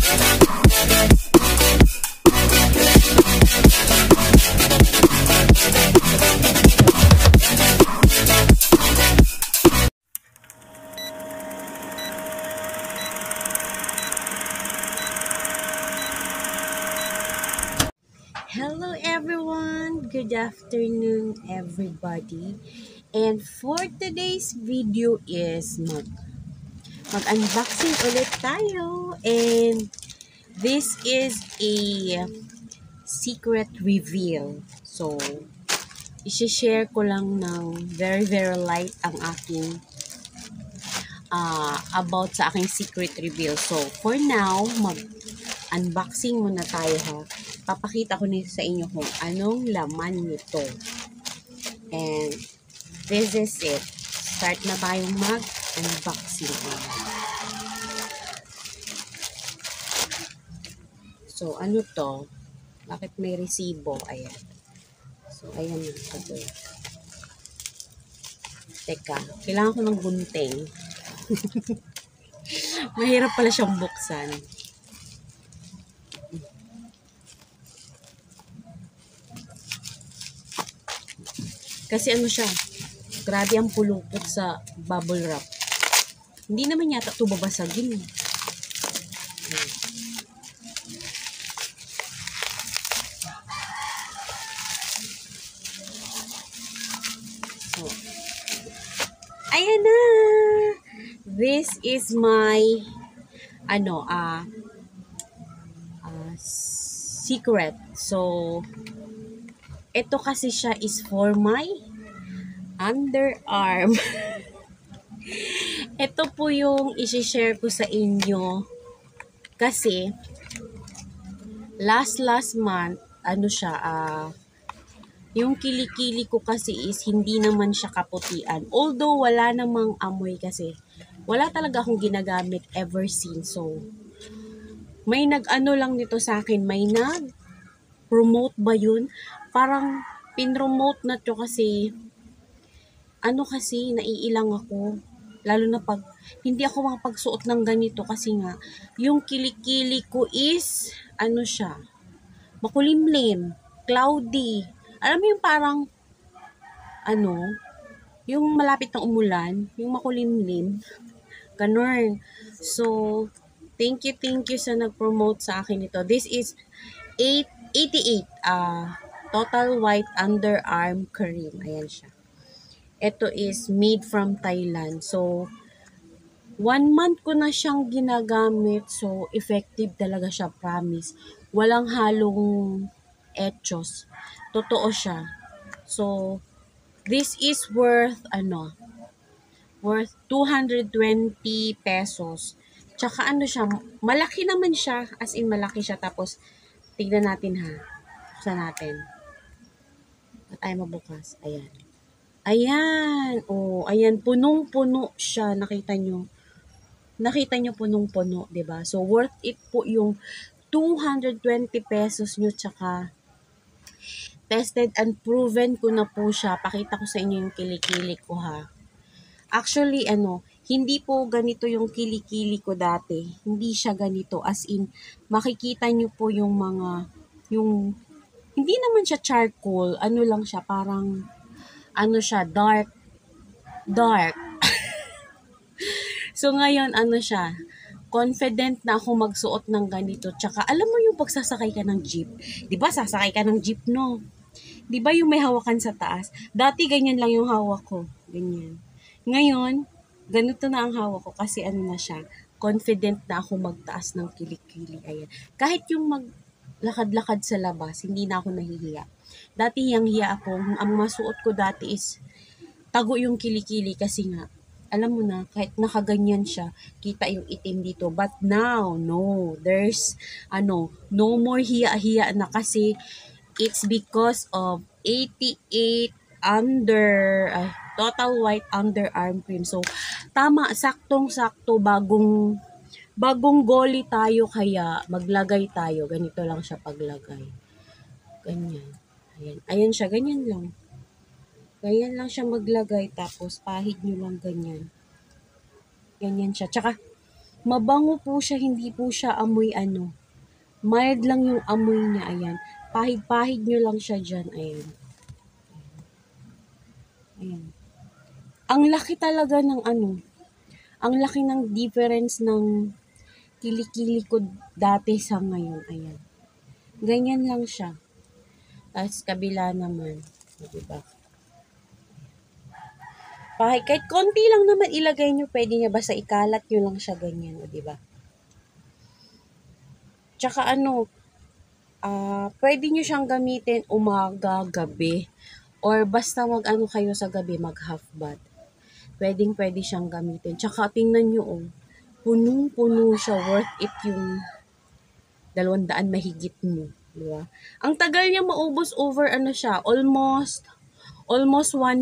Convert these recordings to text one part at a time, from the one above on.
Hello everyone! Good afternoon everybody. And for today's video is mag-unboxing ulit tayo. And this is a secret reveal. So, isi-share ko lang ng very light ang aking about sa aking secret reveal. So, for now, mag-unboxing muna tayo ha. Papakita ko nito sa inyo kung anong laman nito. And this is it. Start na tayong mag-unboxing. So, ano to? Bakit may resibo? Ayan. So, ayan na. Ito. Teka, kailangan ko ng gunting. Mahirap pala siyang buksan. Kasi ano siya, grabe ang pulupot sa bubble wrap. Hindi naman yata ito babasagin. So, ayan na! This is my secret. So, ito kasi siya is for my underarm. Ito po yung isi-share ko sa inyo kasi last month yung kilikili ko kasi is hindi naman siya kaputian. Although wala namang amoy kasi wala talaga akong ginagamit ever since. So may nag-ano lang nito sa akin, may nag-promote ba yun? Parang pinromote na to kasi naiilang ako. Lalo na pag hindi ako makapagsuot ng ganito kasi nga yung kilikili ko is makulimlim, cloudy. Alam mo yung parang yung malapit ng umulan, yung makulimlim. Ganun. So, thank you sa nag-promote sa akin ito. This is 88 Total White Underarm Cream. Ayan siya. Ito is made from Thailand. So, 1 month ko na siyang ginagamit. So, effective talaga siya, promise. Walang halong etchos. Totoo siya. So, this is worth 220 pesos. Tsaka siya, malaki naman siya. As in, malaki siya. Tapos, tignan natin ha. Buksan natin. At ay mabukas. Ayan. Ayan. Oh, ayan. Punong-puno siya. Nakita nyo. Nakita nyo punong-puno, 'di ba? So, worth it po yung 220 pesos nyo. Tsaka, tested and proven ko na po siya. Pakita ko sa inyo yung kilikili ko ha. Actually, hindi po ganito yung kilikili ko dati. Hindi siya ganito. As in, makikita nyo po yung hindi naman siya charcoal. Lang siya, parang, siya, dark. So, ngayon, siya, confident na ako magsuot ng ganito. Tsaka, alam mo yung pagsasakay ka ng jeep. Diba, sasakay ka ng jeep, no? Diba yung may hawakan sa taas? Dati, ganyan lang yung hawak ko. Ganyan. Ngayon, ganito na ang hawak ko kasi na siya, confident na ako magtaas ng kilikili. Ayan. Kahit yung maglakad-lakad sa labas, hindi na ako nahihiya. Dati yung hiya ako, ang masuot ko dati is tago yung kilikili kasi nga, alam mo na, kahit nakaganyan siya, kita yung itim dito. But now, no, there's, no more hiya-hiya na kasi it's because of 88 Total White Underarm Cream. So, tama, saktong-sakto, bagong goli tayo, kaya maglagay tayo. Ganito lang siya paglagay. Ganyan. Ayan. Ayan siya, ganyan lang. Ganyan lang siya maglagay, tapos pahid nyo lang ganyan. Ganyan siya. Tsaka, Mabango po siya, hindi po siya amoy mild lang yung amoy niya, ayan. Pahid-pahid nyo lang siya dyan, ayan. Ayan. Ang laki talaga ng ang laki ng difference ng kilikili ko dati sa ngayon, ayan. Ganyan lang siya. Tapos kabila naman, diba? Kahit konti lang naman ilagay nyo, pwede niya basta ikalat nyo lang siya ganyan, diba? Tsaka pwede nyo siyang gamitin umaga, gabi, or basta kayo sa gabi, mag half bath. Pwede siyang gamitin. Tsaka tingnan nyo, punong-puno siya, worth it yung 200 mahigit mo. Diba? Ang tagal niya maubos over siya, almost 1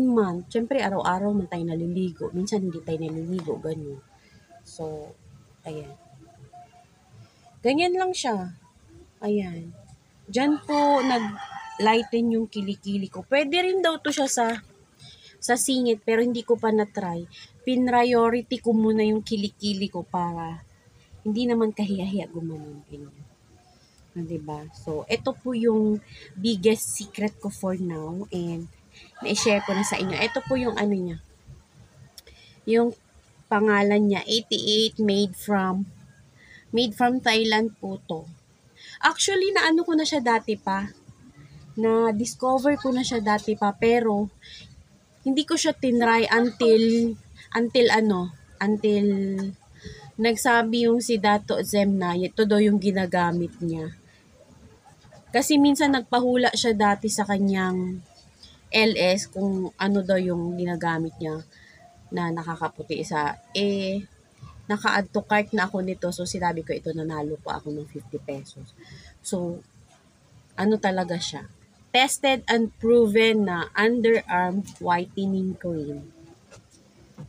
month. Siyempre, araw-araw man tayo naliligo. Minsan hindi tayo naliligo, ganyan. So, ayan. Ganyan lang siya. Ayan. Diyan po nag-lighten yung kilikili ko. Pwede rin daw to siya sa singit, pero hindi ko pa na-try. Priority ko muna yung kilikili ko para hindi naman kahiya-hiya gumanon. Diba? So, ito po yung biggest secret ko for now, and na-share ko na sa inyo. Ito po yung niya. Yung pangalan niya, 88 made from Thailand po to. Actually, ko na siya dati pa. Na-discover ko na siya dati pa, pero hindi ko siya tinry until nagsabi yung si Dato Zem na ito daw yung ginagamit niya. Kasi minsan nagpahula siya dati sa kanyang LS kung ano daw yung ginagamit niya na nakakaputi isa. Naka-add to cart na ako nito. So, sinabi ko ito, nanalo po ako ng 50 pesos. So, talaga siya. Tested and proven na underarm whitening cream.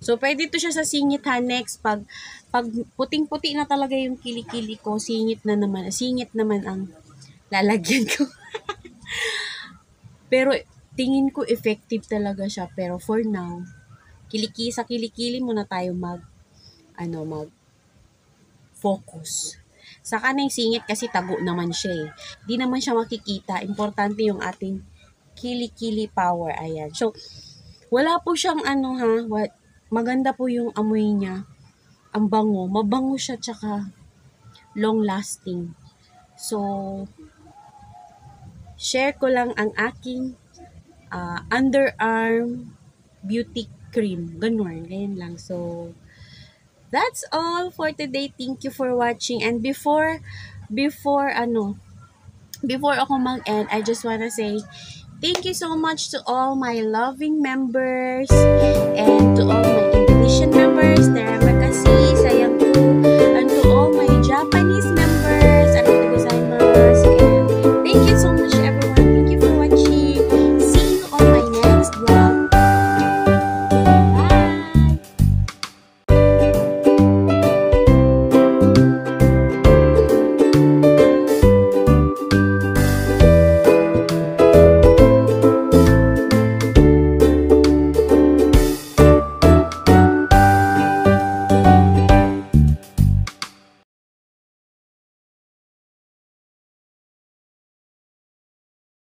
So, pwede to siya sa singit ha. Next, pag puting-puti na talaga yung kilikili ko, singit naman ang lalagyan ko. Pero, tingin ko effective talaga siya. Pero, for now, sa kilikili muna tayo mag-focus. Saka na yung singit kasi tago naman siya eh. Di naman siya makikita. Importante yung ating kilikili power. Ayan. So, wala po siyang maganda po yung amoy niya. Ang bango. Mabango siya tsaka long lasting. So, share ko lang ang aking underarm beauty cream. Ganyan lang. So, that's all for today. Thank you for watching. And before ako mag-end, I just wanna say thank you so much to all my loving members and to all my Indonesian members.